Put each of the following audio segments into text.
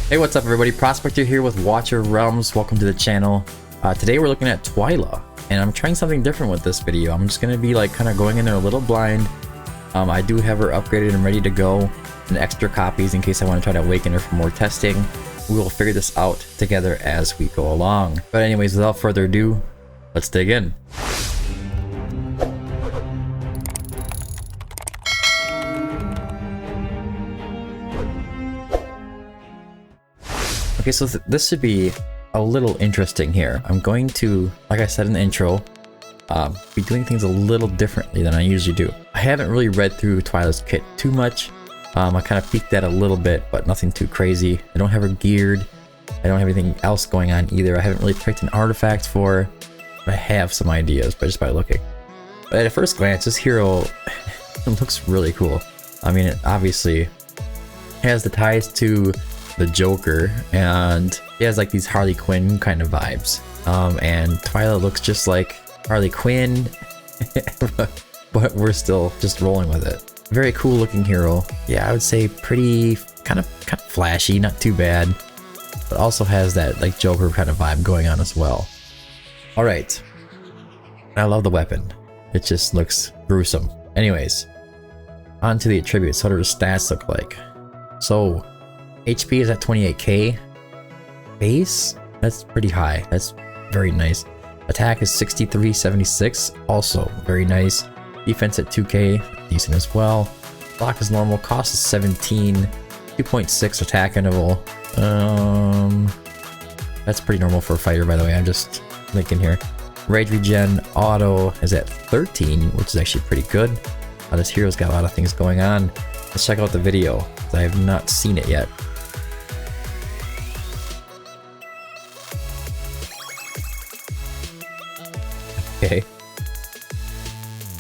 Hey, what's up everybody? Prospector here with Watcher Realms. Welcome to the channel. Today we're looking at Twyla, and I'm trying something different with this video. I'm just gonna be like kind of going in there a little blind. I do have her upgraded and ready to go, and extra copies in case I want to try to awaken her for more testing. We will figure this out together as we go along. But anyways, without further ado, let's dig in. Okay, so this should be a little interesting here. I'm going to, like I said in the intro, be doing things a little differently than I usually do. I haven't really read through Twyla's kit too much. I kind of peeked at a little bit, but nothing too crazy. I don't have her geared. I don't have anything else going on either. I haven't really picked an artifact for her. I have some ideas, but just by looking. But at first glance, this hero looks really cool. I mean, it obviously has the ties to the Joker, and he has like these Harley Quinn kind of vibes. And Twyla looks just like Harley Quinn, but we're still just rolling with it. Very cool looking hero. Yeah, I would say pretty kind of flashy, not too bad, but also has that like Joker kind of vibe going on as well. All right, I love the weapon. It just looks gruesome. Anyways, on to the attributes. What do the stats look like? So HP is at 28k. Base? That's pretty high. That's very nice. Attack is 6376. Also very nice. Defense at 2k. Decent as well. Block is normal. Cost is 17. 2.6 attack interval. That's pretty normal for a fighter, by the way. I'm just thinking here. Rage regen auto is at 13, which is actually pretty good. This hero's got a lot of things going on. Let's check out the video, because I have not seen it yet. Okay.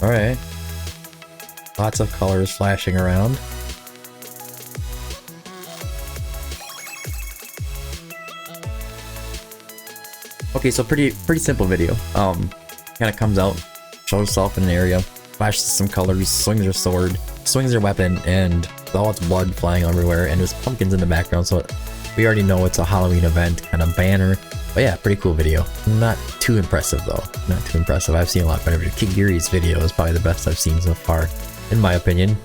Alright. Lots of colors flashing around. Okay, so pretty simple video. Kind of comes out, shows herself in an area, flashes some colors, swings her sword, swings her weapon, and all its blood flying everywhere, and there's pumpkins in the background, so we already know it's a Halloween event kind of banner. But yeah, pretty cool video. Not too impressive though. Not too impressive. I've seen a lot better. Kigiri's video is probably the best I've seen so far, in my opinion.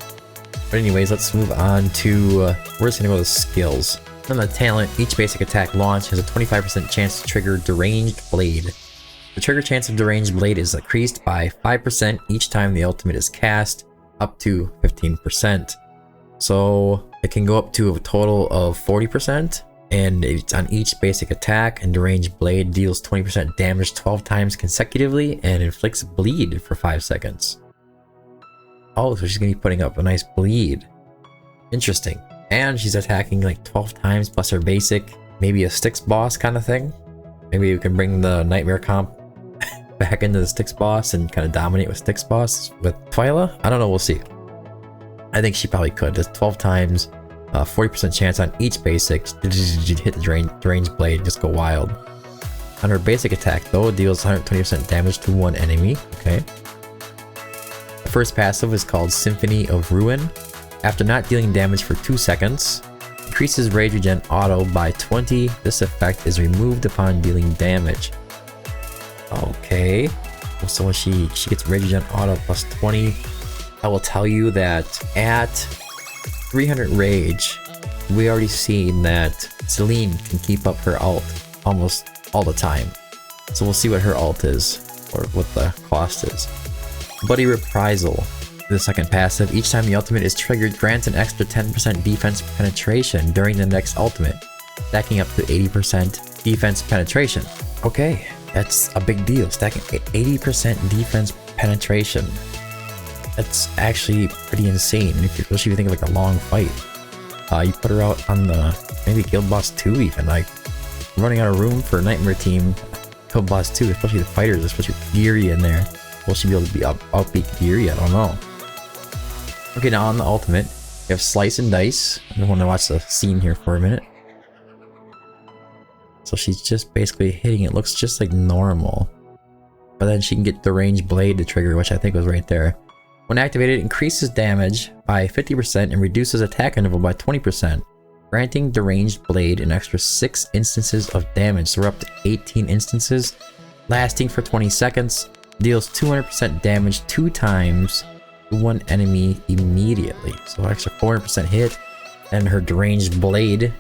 But anyways, let's move on to, we're just gonna go to skills. On the talent, each basic attack launch has a 25% chance to trigger Deranged Blade. The trigger chance of Deranged Blade is increased by 5% each time the ultimate is cast, up to 15%. So it can go up to a total of 40%. And it's on each basic attack, and Deranged Blade deals 20% damage 12 times consecutively and inflicts bleed for 5 seconds. Oh, so she's gonna be putting up a nice bleed. Interesting. And she's attacking like 12 times plus her basic, maybe a Styx boss kind of thing. Maybe you can bring the Nightmare comp back into the Styx boss and kind of dominate with Styx boss with Twyla. I don't know, we'll see. I think she probably could. Just 12 times. 40% chance on each basic to hit the Deranged Blade, just go wild. On her basic attack though, it deals 120% damage to one enemy. Okay. The first passive is called Symphony of Ruin. After not dealing damage for 2 seconds, increases Rage Regen auto by 20. This effect is removed upon dealing damage. Okay. So when she gets Rage Regen auto plus 20, I will tell you that at 300 rage, we already seen that Celine can keep up her ult almost all the time. So we'll see what her ult is, or what the cost is. Buddy Reprisal, the second passive. Each time the ultimate is triggered, grants an extra 10% defense penetration during the next ultimate, stacking up to 80% defense penetration. Okay, that's a big deal, stacking 80% defense penetration. That's actually pretty insane, especially if you think of like a long fight. You put her out on the, maybe Guild Boss 2 even, like running out of room for a Nightmare team, Guild Boss 2, especially the fighters, especially with Giri in there. Will she be able to outbeat Giri? I don't know. Okay, now on the ultimate, you have Slice and Dice. I just want to watch the scene here for a minute. So she's just basically hitting it, looks just like normal. But then she can get the Deranged Blade to trigger, which I think was right there. When activated, it increases damage by 50% and reduces attack interval by 20%. granting deranged blade an extra 6 instances of damage. So we're up to 18 instances, lasting for 20 seconds, deals 200% damage 2 times to one enemy immediately. So extra 400% hit, and her deranged blade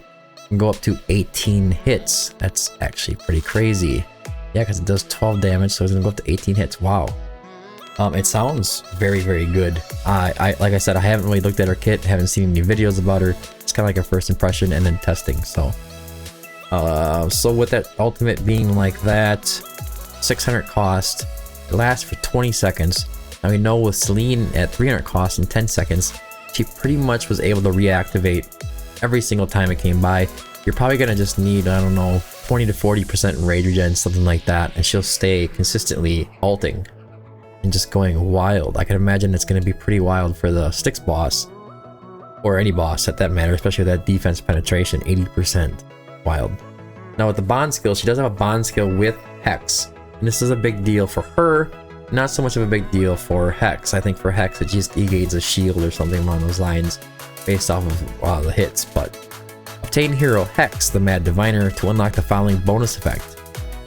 can go up to 18 hits. That's actually pretty crazy. Yeah, because it does 12 damage, so it's gonna go up to 18 hits. Wow. It sounds very, very good. Like I said, I haven't really looked at her kit, haven't seen any videos about her. It's kind of like a first impression and then testing. So, so with that ultimate being like that, 600 cost, it lasts for 20 seconds. Now we know with Celine at 300 cost in 10 seconds, she pretty much was able to reactivate every single time it came by. You're probably gonna just need, I don't know, 20 to 40% rage regen, something like that, and she'll stay consistently ulting and just going wild. I can imagine it's gonna be pretty wild for the Styx boss, or any boss at that matter, especially with that defense penetration, 80% wild. Now with the bond skill, she does have a bond skill with Hex, and this is a big deal for her, not so much of a big deal for Hex. I think for Hex it just evades a shield or something along those lines based off of the hits. But obtain hero Hex, the Mad Diviner, to unlock the following bonus effect.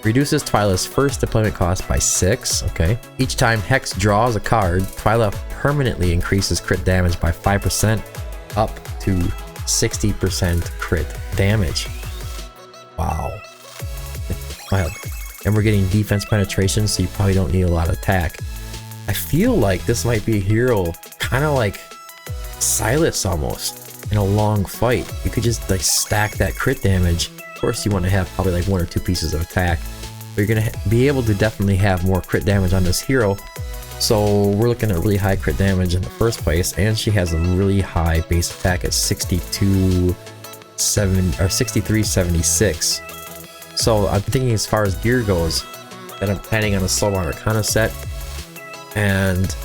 Reduces Twyla's first deployment cost by 6, okay. Each time Hex draws a card, Twyla permanently increases crit damage by 5%, up to 60% crit damage. Wow. Wild. And we're getting defense penetration, so you probably don't need a lot of attack. I feel like this might be a hero kind of like Silas almost in a long fight. You could just like stack that crit damage. Of course you want to have probably like 1 or 2 pieces of attack, but you're gonna be able to definitely have more crit damage on this hero. So we're looking at really high crit damage in the first place, and she has a really high base attack at 6376. So I'm thinking as far as gear goes that I'm planning on a Soul Arcana set, and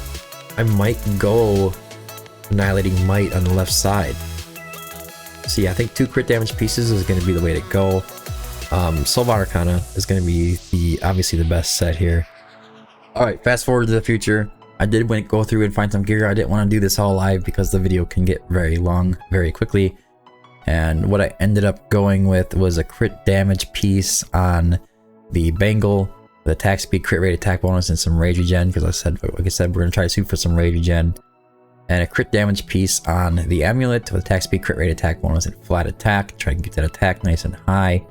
I might go Annihilating Might on the left side. So yeah, I think 2 crit damage pieces is going to be the way to go. Soul Arcana is going to be obviously the best set here. Alright, fast forward to the future. I did go through and find some gear. I didn't want to do this all live because the video can get very long very quickly. And what I ended up going with was a crit damage piece on the Bangle with attack speed, crit rate, attack bonus, and some rage regen, because like I said, we're going to try to shoot for some rage regen. And a crit damage piece on the Amulet with attack speed, crit rate, attack bonus, and flat attack. Try to get that attack nice and high.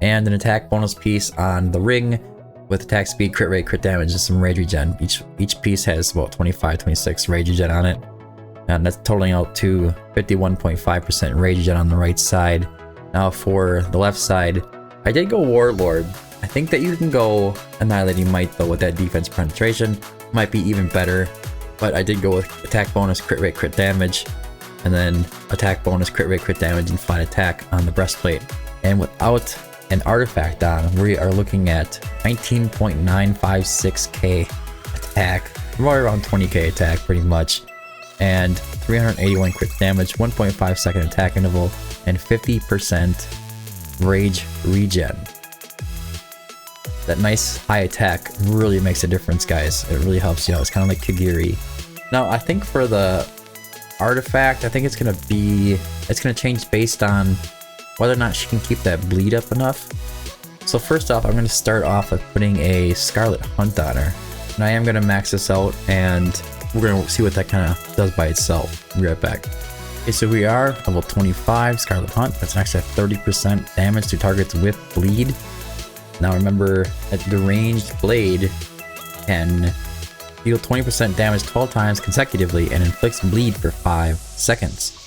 And an attack bonus piece on the Ring with attack speed, crit rate, crit damage, and some rage regen. Each piece has about 25-26 rage regen on it. And that's totaling out to 51.5% rage regen on the right side. Now for the left side, I did go Warlord. I think that you can go Annihilating Might though with that defense penetration. Might be even better. But I did go with attack bonus, crit rate, crit damage. And then attack bonus, crit rate, crit damage, and flat attack on the breastplate. And without an artifact on, we are looking at 19.956k attack. Right around 20k attack pretty much. And 381 crit damage, 1.5 second attack interval, and 50% rage regen. That nice high attack really makes a difference, guys. It really helps you out. It's kind of like Kagiri. Now, I think for the artifact, I think it's gonna change based on whether or not she can keep that bleed up enough. So first off, I'm gonna start off with putting a Scarlet Hunt on her. And I am gonna max this out, and we're gonna see what that kind of does by itself. I'll be right back. Okay, so we are level 25, Scarlet Hunt. That's an extra 30% damage to targets with bleed. Now remember that the ranged blade can deal 20% damage 12 times consecutively and inflicts bleed for 5 seconds.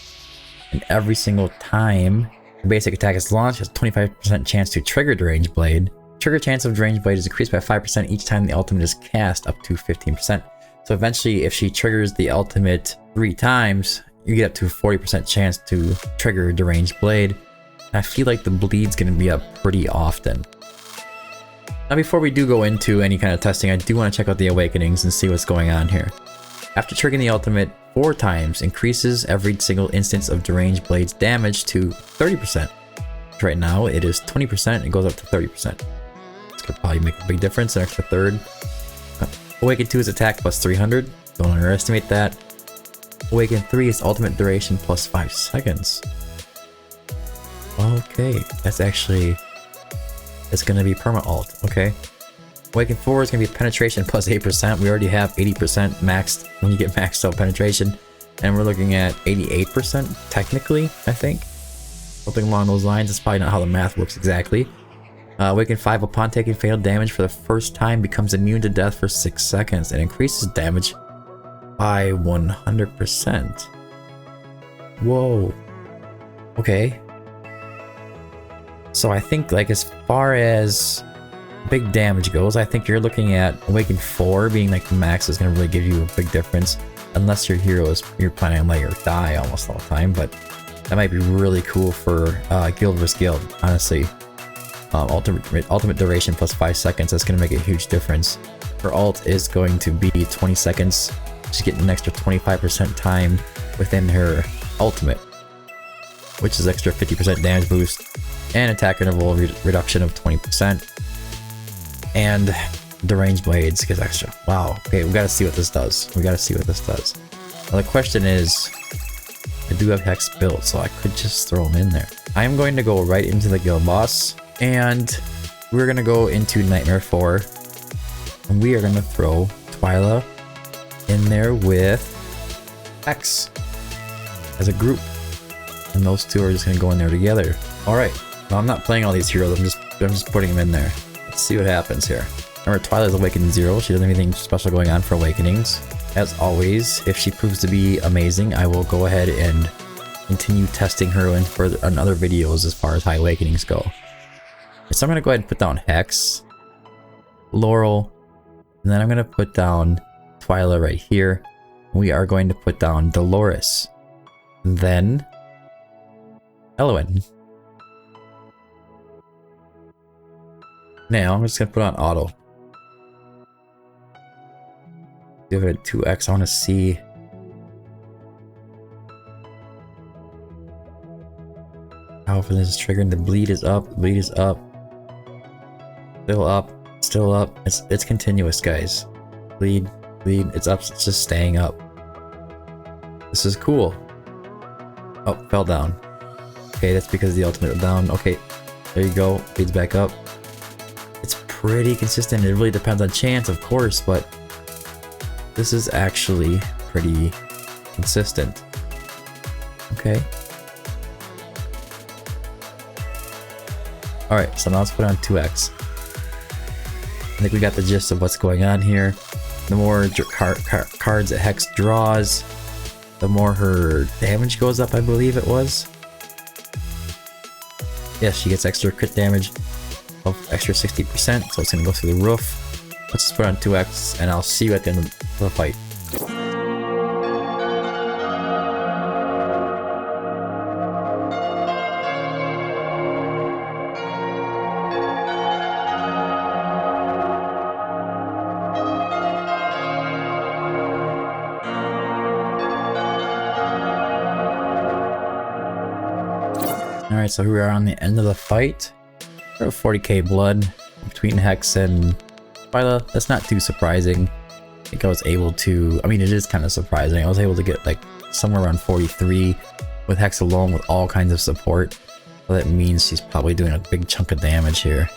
And every single time the basic attack is launched, has a 25% chance to trigger Deranged Blade. Trigger chance of Deranged Blade is increased by 5% each time the ultimate is cast, up to 15%. So eventually, if she triggers the ultimate 3 times, you get up to a 40% chance to trigger Deranged Blade. And I feel like the bleed's going to be up pretty often. Now before we do go into any kind of testing, I do want to check out the Awakenings and see what's going on here. After triggering the ultimate 4 times, increases every single instance of Deranged Blade's damage to 30%. Right now it is 20%, it goes up to 30%. This could probably make a big difference, an extra third. Awaken 2 is attack plus 300, don't underestimate that. Awaken 3 is ultimate duration plus 5 seconds. Okay, that's actually... It's gonna be perma alt, okay. Awaken 4 is gonna be penetration plus 8%. We already have 80% maxed when you get maxed out penetration. And we're looking at 88% technically, I think. Something along those lines. That's probably not how the math works exactly. Awaken 5 upon taking fatal damage for the first time becomes immune to death for 6 seconds and increases damage by 100%. Whoa. Okay. So I think like as far as big damage goes, I think you're looking at Awaken 4 being like the max is going to really give you a big difference. Unless your hero is, you're planning on letting her die almost all the time, but that might be really cool for guild vs guild, honestly. Ultimate duration plus 5 seconds, that's going to make a huge difference. Her ult is going to be 20 seconds. She's getting an extra 25% time within her ultimate, which is extra 50% damage boost and attack interval reduction of 20%. And the range blades gets extra. Wow. Okay, we gotta see what this does. We gotta see what this does. Now the question is, I do have Hex built, so I could just throw them in there. I am going to go right into the guild boss, and we're gonna go into Nightmare 4, and we are gonna throw Twyla in there with Hex as a group, and those two are just gonna go in there together. All right. Well, I'm not playing all these heroes. I'm just putting them in there. Let's see what happens here. Remember, Twyla is Awakened 0. She doesn't have anything special going on for Awakenings. As always, if she proves to be amazing, I will go ahead and continue testing her in other videos as far as high Awakenings go. So I'm going to go ahead and put down Hex, Laurel, and then I'm going to put down Twyla right here. We are going to put down Dolores, and then Elowen. Now I'm just going to put on auto. Give it a 2x. I want to see how often this is triggering. The bleed is up. The bleed is up. Still up. Still up. It's continuous, guys. Bleed. It's up. It's just staying up. This is cool. Oh, fell down. Okay, that's because the ultimate went down. Okay, there you go. Bleeds back up. It's pretty consistent. It really depends on chance, of course, but this is actually pretty consistent. Okay. Alright, so now let's put on 2x. I think we got the gist of what's going on here. The more cards that Hex draws, the more her damage goes up, I believe it was. Yes, she gets extra crit damage of extra 60%, so it's going to go through the roof. Let's just put on 2x, and I'll see you at the end of the fight. Alright, so we are on the end of the fight. We're at 40k blood between Hex and Twyla. That's not too surprising. I think I was able to, I mean, it is kind of surprising. I was able to get like somewhere around 43 with Hex alone with all kinds of support. So that means she's probably doing a big chunk of damage here.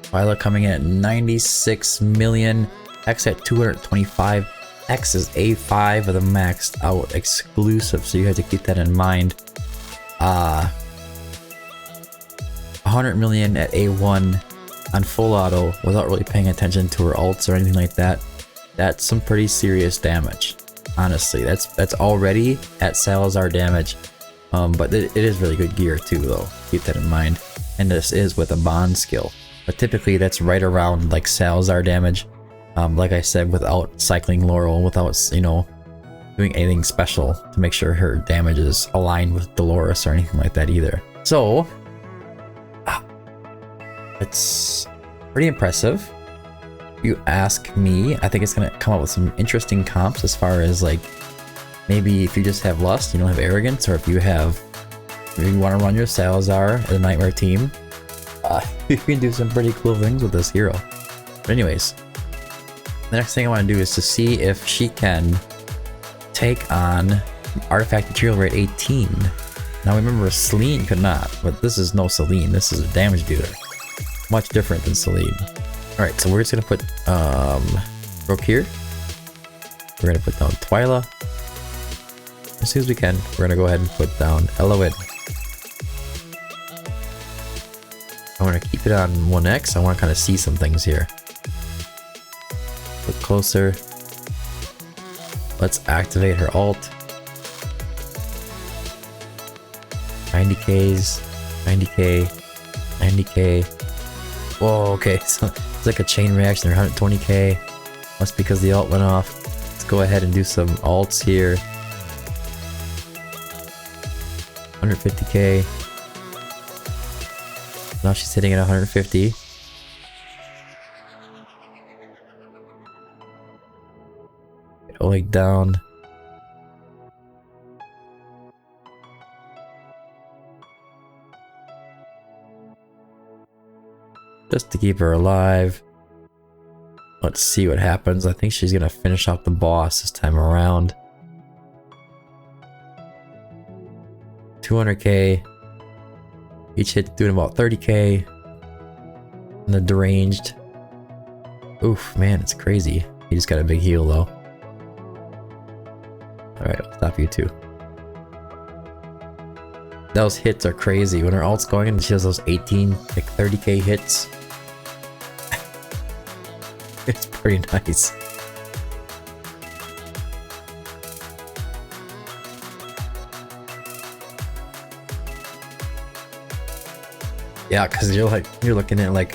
Twyla coming in at 96 million. Hex at 225. Hex is A5 of the maxed out exclusive, so you have to keep that in mind. 100 million at A1 on full auto without really paying attention to her ults or anything like that. That's some pretty serious damage. Honestly, that's already at Salazar damage. But it is really good gear too, though. Keep that in mind. And this is with a bond skill. But typically that's right around like Salazar damage. Like I said, without cycling Laurel, without, you know, doing anything special to make sure her damage is aligned with Dolores or anything like that either. So it's pretty impressive. If you ask me, I think it's gonna come up with some interesting comps as far as like maybe if you just have lust, you don't have arrogance, or if you want to run your Salazar as a Nightmare team, you can do some pretty cool things with this hero. But anyways, the next thing I want to do is to see if she can take on Artifact Material Rate 18. Now remember, Celine could not, but this is no Celine. This is a damage dealer. Much different than Celine. Alright, so we're just gonna put Brooke here. We're gonna put down Twyla. As soon as we can, we're gonna go ahead and put down Eloid. I want to keep it on 1x. I want to kind of see some things here. Look closer. Let's activate her ult. 90Ks, 90K, 90K. Whoa, okay, so it's like a chain reaction. They're 120K. That's because the ult went off. Let's go ahead and do some ults here. 150K. Now she's hitting at 150. Oleg down. Just to keep her alive. Let's see what happens. I think she's gonna finish off the boss this time around. 200K. Each hit doing about 30K. And the deranged. Oof, man, it's crazy. He just got a big heal though. Alright, I'll stop you too. Those hits are crazy. When her ult's going and she has those 18, like 30K hits. It's pretty nice. Yeah, because you're looking at like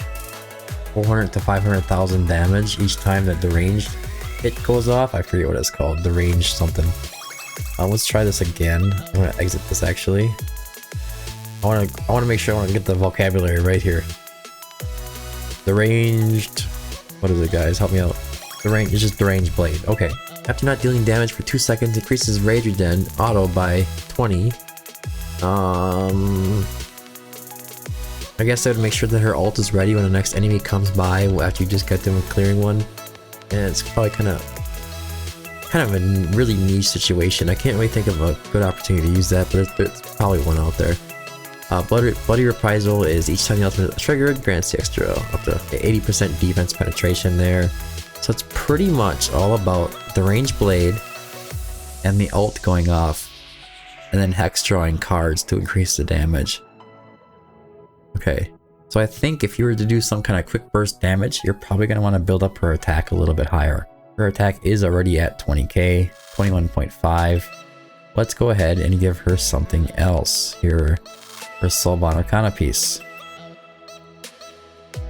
400 to 500,000 damage each time that the ranged hit goes off. I forget what it's called. The range something. Let's try this again. I'm gonna exit this actually. I wanna make sure I wanna get the vocabulary right here. The ranged. What is it, guys? Help me out. The range is just the ranged blade. Okay. After not dealing damage for 2 seconds, increases rage regen auto by 20. I guess I would make sure that her ult is ready when the next enemy comes by after you just get them with clearing one. And it's probably kind of a really niche situation. I can't really think of a good opportunity to use that, but there's probably one out there. Bloody Reprisal is each time the ultimate is triggered, grants the extra up to 80% defense penetration there. So it's pretty much all about the ranged blade and the ult going off, and then hex drawing cards to increase the damage. Okay, so I think if you were to do some kind of quick burst damage, you're probably going to want to build up her attack a little bit higher. Her attack is already at 20k, 21.5. Let's go ahead and give her something else. Here, her Soulbond Arcana piece.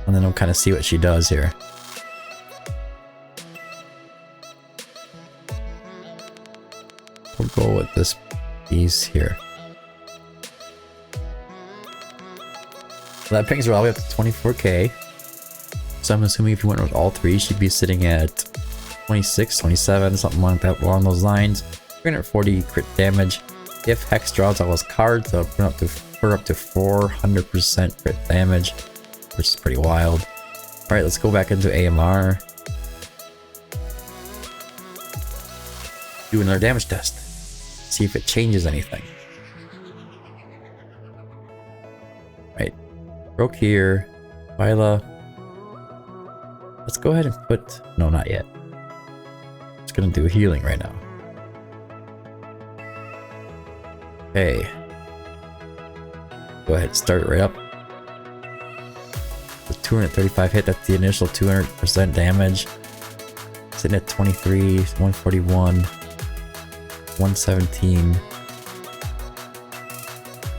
And then we'll kind of see what she does here. We'll go with this piece here. That pings her all the way up to 24k. So I'm assuming if you went with all three, she'd be sitting at 26, 27, something like that along those lines. 340 crit damage. If Hex draws all those cards, they'll put up to 400% crit damage, which is pretty wild. Alright, let's go back into AMR. Do another damage test. See if it changes anything. Right. Broke here. Twyla. Let's go ahead and put... No, not yet. Just gonna do healing right now. Okay. Go ahead, start it right up. The 235 hit, that's the initial 200% damage. Sitting at 23, 141, 117.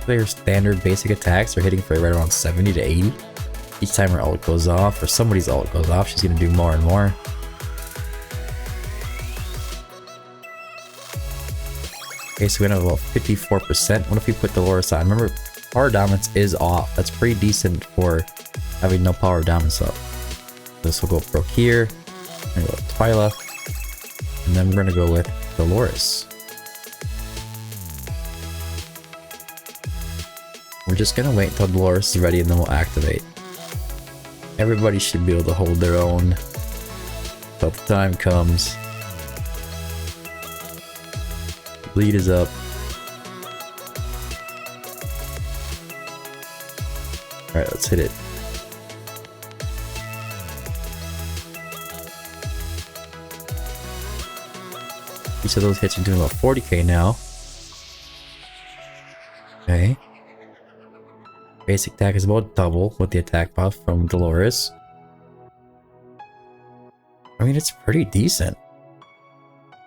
Their standard basic attacks are hitting for right around 70 to 80. Each time her ult goes off, or somebody's ult goes off, she's gonna do more and more. Okay, so we have about 54%. What if we put Dolores on? Remember, power dominance is off. That's pretty decent for having no power dominance up. This will go broke here. We're gonna go with Twyla. And then we're gonna go with Dolores. We're just gonna wait until Dolores is ready and then we'll activate. Everybody should be able to hold their own until the time comes. Bleed is up. Alright, let's hit it. Each of those hits are doing about 40k now. Okay. Basic attack is about double with the attack buff from Dolores. I mean, it's pretty decent.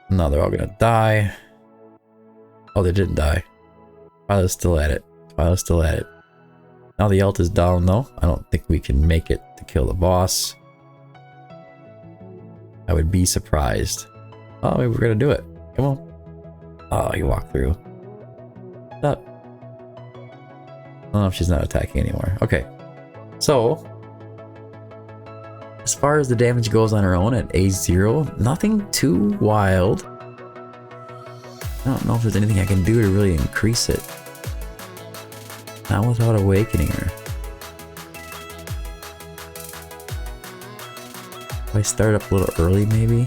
No, they're all gonna die. Oh, they didn't die. Twyla's still at it. Twyla's still at it. Now the ult is down though. I don't think we can make it to kill the boss. I would be surprised. Oh, maybe we're gonna do it. Come on. Oh, you walked through. Stop. Oh, she's not attacking anymore. Okay. So, as far as the damage goes on her own at A0, nothing too wild. I don't know if there's anything I can do to really increase it. Not without awakening her. If I start up a little early, maybe?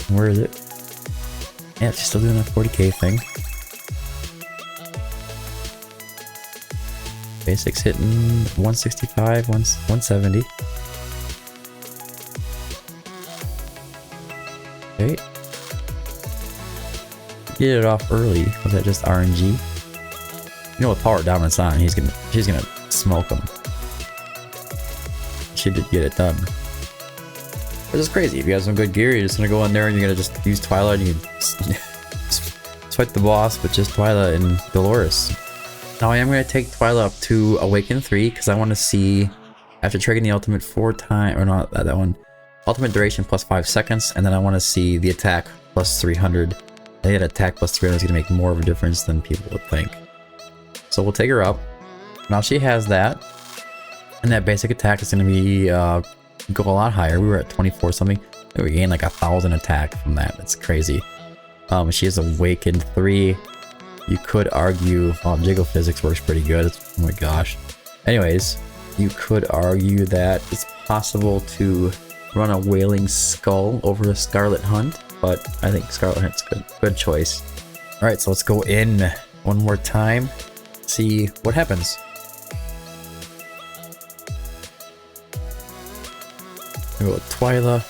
Where is it? Yeah, she's still doing that 40k thing. Basics hitting 165, 170. Okay. Get it off early. Was that just RNG? You know, with power dominance on, she's gonna smoke him. She did get it done. Which is crazy. If you have some good gear, you're just gonna go in there and you're gonna just use Twyla and you can fight the boss, but just Twyla and Dolores. Now I am gonna take Twyla up to Awaken 3 because I want to see, after triggering the ultimate 4 times, or not that one, ultimate duration plus 5 seconds, and then I want to see the attack plus 300. I think that attack plus 300 is gonna make more of a difference than people would think. So we'll take her up. Now she has that, and that basic attack is gonna be go a lot higher. We were at 24 something. We gained like 1,000 attack from that. That's crazy. She has Awakened 3. You could argue, Jiggle Physics works pretty good. Oh my gosh. Anyways, you could argue that it's possible to run a Wailing Skull over a Scarlet Hunt, but I think Scarlet Hunt's good choice. Alright, so let's go in one more time, see what happens. We go with Twyla,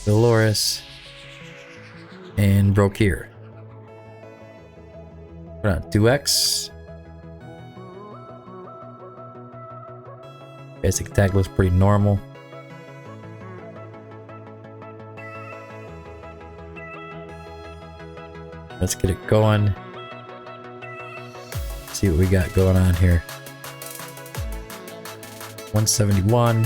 Dolores, and Brokir. We're gonna 2x. Basic attack looks pretty normal. Let's get it going. See what we got going on here. 171.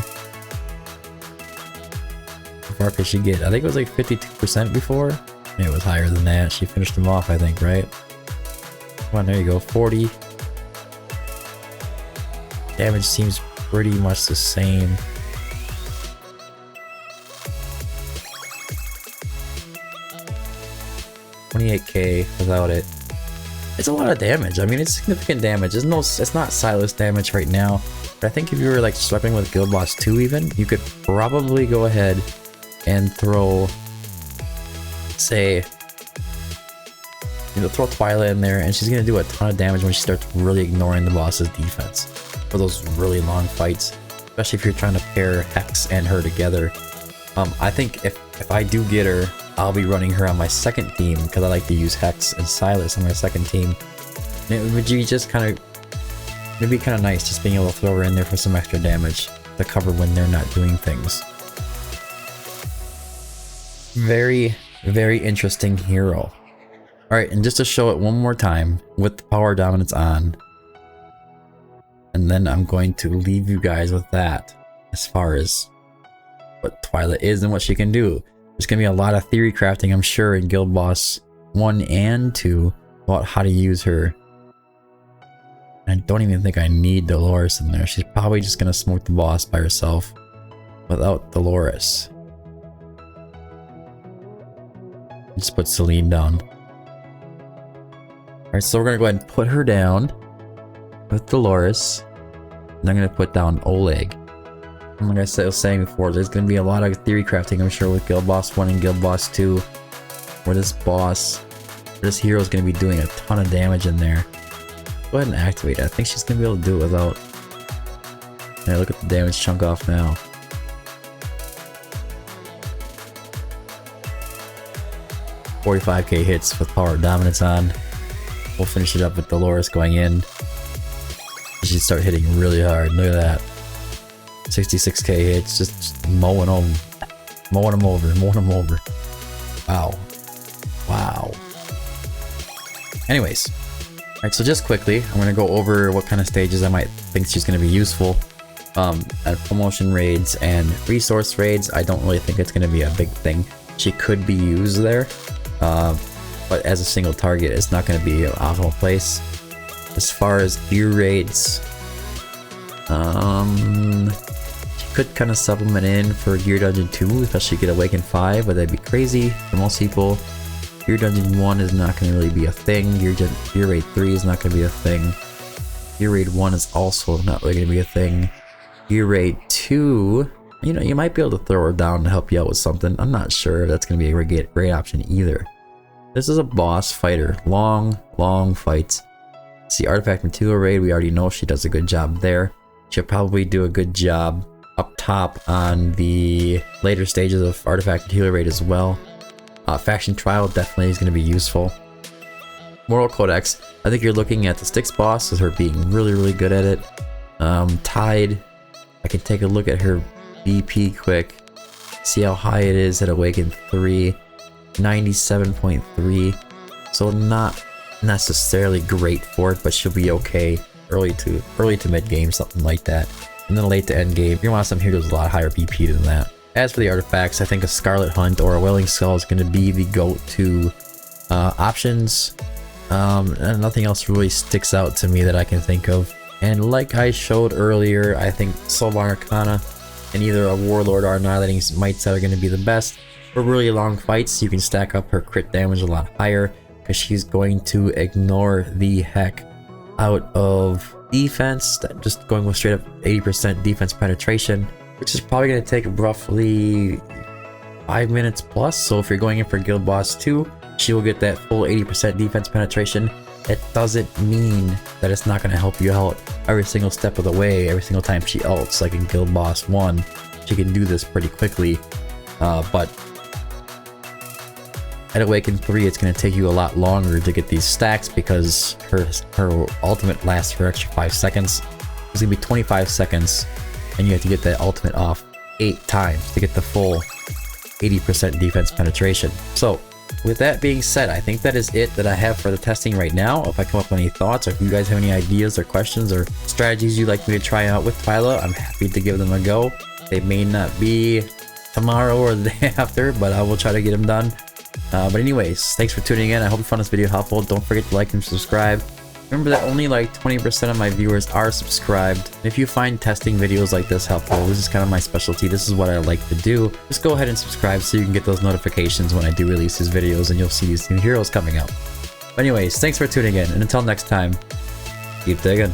How far could she get? I think it was like 52% before. It was higher than that. She finished them off, I think, right? Come on, there you go. 40. Damage seems pretty much the same. $28k without it. It's a lot of damage. I mean, it's significant damage. It's not Silas damage right now. But I think if you were like sweeping with Guild Boss 2 even, you could probably go ahead and throw, say, throw Twyla in there, and she's gonna do a ton of damage when she starts really ignoring the boss's defense for those really long fights, especially if you're trying to pair Hex and her together. I think if I do get her, I'll be running her on my second team because I like to use Hex and Silas on my second team. And it would be just kind of, it'd be kind of nice just being able to throw her in there for some extra damage to cover when they're not doing things. Very, very interesting hero. Alright, and just to show it one more time with the power dominance on, and then I'm going to leave you guys with that as far as what Twyla is and what she can do. There's going to be a lot of theory crafting, I'm sure, in Guild Boss 1 and 2 about how to use her. And I don't even think I need Dolores in there. She's probably just going to smoke the boss by herself without Dolores. Just put Celine down. Alright, so we're gonna go ahead and put her down with Dolores. And I'm gonna put down Oleg. And like I was saying before, there's gonna be a lot of theory crafting, I'm sure, with Guild Boss 1 and Guild Boss 2. Where this hero is gonna be doing a ton of damage in there. Go ahead and activate it. I think she's gonna be able to do it without... Yeah, look at the damage chunk off now. $45k hits with Power of Dominance on. We'll finish it up with Dolores going in. She start hitting really hard. Look at that. 66k hits, just mowing them. Mowing them over. Wow. Wow. Anyways. Alright, so just quickly, I'm going to go over what kind of stages I might think she's going to be useful. At promotion raids and resource raids, I don't really think it's going to be a big thing. She could be used there. But as a single target, it's not going to be an optimal place. As far as gear raids, she could kind of supplement in for Gear Dungeon 2, especially get Awaken 5, but that'd be crazy for most people. Gear Dungeon 1 is not going to really be a thing. Gear Raid 3 is not going to be a thing. Gear Raid 1 is also not really going to be a thing. Gear Raid 2, you know, you might be able to throw her down to help you out with something. I'm not sure if that's going to be a great option either. This is a boss fighter. Long fights. See, Artifact Material Raid, we already know she does a good job there. She'll probably do a good job up top on the later stages of Artifact Material Raid as well. Faction Trial definitely is going to be useful. Moral Codex, I think you're looking at the Styx boss as her being really good at it. Tide, I can take a look at her BP quick, see how high it is at Awaken 3, 97.3, so not necessarily great for it, but she'll be okay early to mid game, something like that. And then late to end game, you want some heroes with a lot higher BP than that. As for the artifacts, I think a Scarlet Hunt or a Wailing Skull is going to be the go-to options. And nothing else really sticks out to me that I can think of. And like I showed earlier, I think Soulbound Arcana and either a Warlord or Annihilating Mites are going to be the best. For really long fights, you can stack up her crit damage a lot higher because she's going to ignore the heck out of defense, just going with straight up 80% defense penetration, which is probably going to take roughly 5 minutes plus. So if you're going in for Guild Boss 2, she will get that full 80% defense penetration. It doesn't mean that it's not going to help you out every single step of the way, every single time she ults, like in Guild Boss 1. She can do this pretty quickly, but at Awaken 3, it's going to take you a lot longer to get these stacks because her ultimate lasts for an extra 5 seconds. It's going to be 25 seconds, and you have to get that ultimate off 8 times to get the full 80% defense penetration. So, with that being said, I think that is it that I have for the testing right now. If I come up with any thoughts, or if you guys have any ideas or questions or strategies you'd like me to try out with Twyla, I'm happy to give them a go. They may not be tomorrow or the day after, but I will try to get them done. But anyways, thanks for tuning in. I hope you found this video helpful. Don't forget to like and subscribe. Remember that only like 20% of my viewers are subscribed. If you find testing videos like this helpful, this is kind of my specialty. This is what I like to do. Just go ahead and subscribe so you can get those notifications when I do release these videos and you'll see these new heroes coming out. But anyways, thanks for tuning in, and until next time, keep digging.